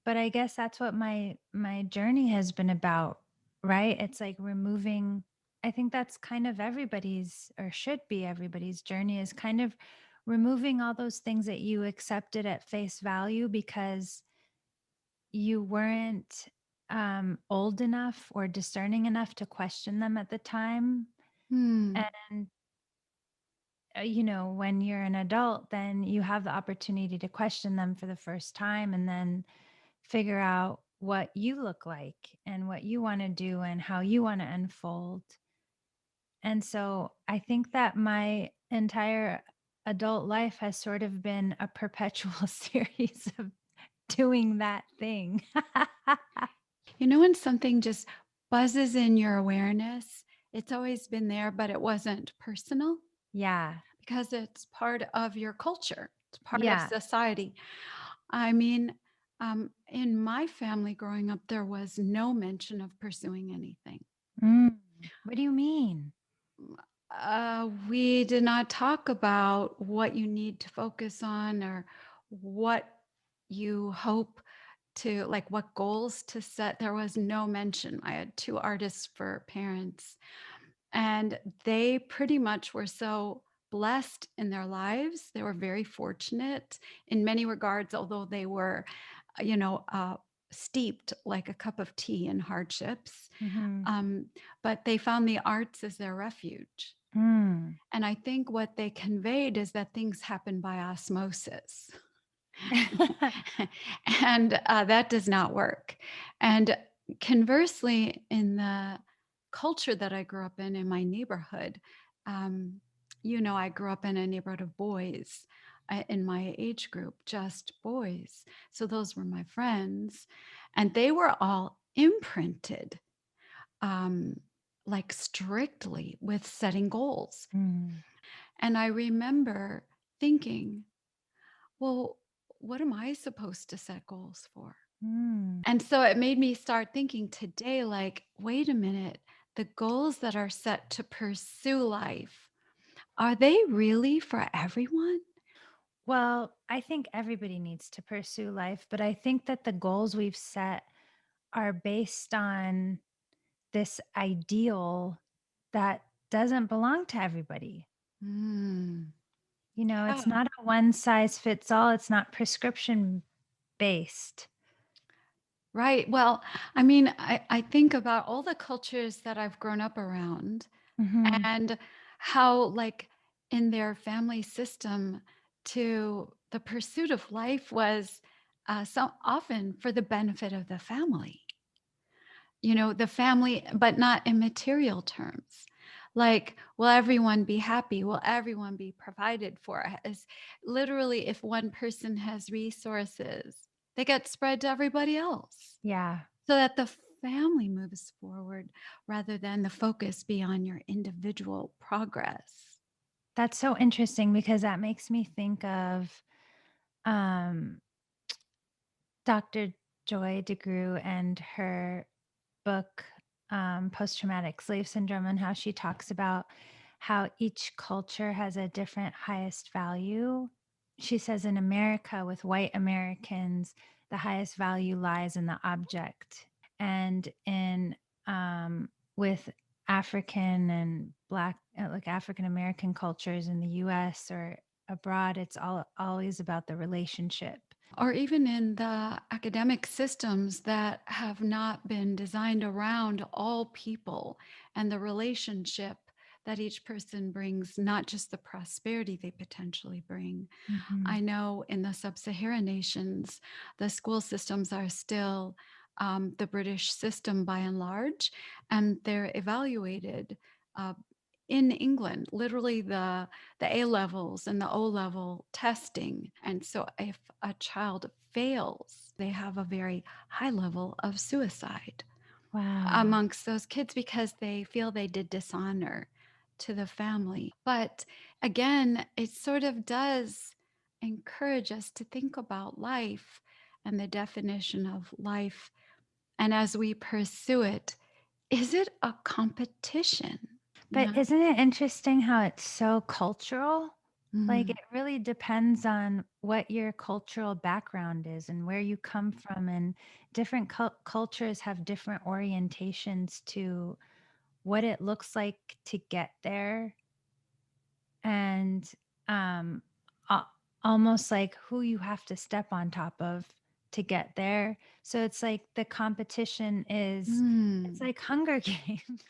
But I guess that's what my journey has been about, right? It's like removing I think that's kind of everybody's or should be everybody's journey is kind of removing all those things that you accepted at face value because you weren't old enough or discerning enough to question them at the time. Hmm. And when you're an adult, then you have the opportunity to question them for the first time and then figure out what you look like and what you want to do and how you want to unfold. And so I think that my entire adult life has sort of been a perpetual series of doing that thing. You know, when something just buzzes in your awareness, it's always been there, but it wasn't personal Yeah. because it's part of your culture, it's part of Yeah. society. I mean, in my family growing up, there was no mention of pursuing anything. Mm. What do you mean? We did not talk about what you need to focus on or what you hope to like what goals to set. There was no mention. I had two artists for parents, and they pretty much were so blessed in their lives. They were very fortunate in many regards, although they were, you know, steeped like a cup of tea in hardships. Mhm. Um, but they found the arts as their refuge. Mm. And I think what they conveyed is that things happen by osmosis. And that does not work. And conversely, in the culture that I grew up in my neighborhood, um, I grew up in a neighborhood of boys in my age group, just boys. So those were my friends. And they were all imprinted um, like strictly with setting goals. Mm. And I remember thinking, well, what am I supposed to set goals for? Mm. And so it made me start thinking today, like, wait a minute, the goals that are set to pursue life, are they really for everyone? Well, I think everybody needs to pursue life, but I think that the goals we've set are based on this ideal that doesn't belong to everybody. Mm. It's Yeah. not a one size fits all, it's not prescription based. Right. Well, I mean, I think about all the cultures that I've grown up around Mhm. and how, like, in their family system, to the pursuit of life was so often for the benefit of the family. The family, but not in material terms. Like, will everyone be happy? Will everyone be provided for? As literally, if one person has resources, they get spread to everybody else Yeah. so that the family moves forward rather than the focus be on your individual progress. That's so interesting because that makes me think of um Dr. Joy DeGruy and her book, Post Traumatic Slave Syndrome, and how she talks about how each culture has a different highest value. She says in America, with white Americans, the highest value lies in the object. And with African and Black, like African American cultures in the US or abroad, it's always about the relationship. Or even in the academic systems that have not been designed around all people and the relationship that each person brings, not just the prosperity they potentially bring. I Mhm. know in the sub Saharan nations, the school systems are still the British system by and large, and they're evaluated. Uh, in England, literally the A levels and the O level testing. And so if a child fails, they have a very high level of suicide Wow. amongst those kids because they feel they did dishonor to the family. But again, it sort of does encourage us to think about life and the definition of life. And as we pursue it, is it a competition? But isn't it interesting how it's so cultural? Like, Mhm. it really depends on what your cultural background is and where you come from, and different cultures have different orientations to what it looks like to get there, and, um, a almost like who you have to step on top of to get there. So it's like the competition is it's Mm. like Hunger Games.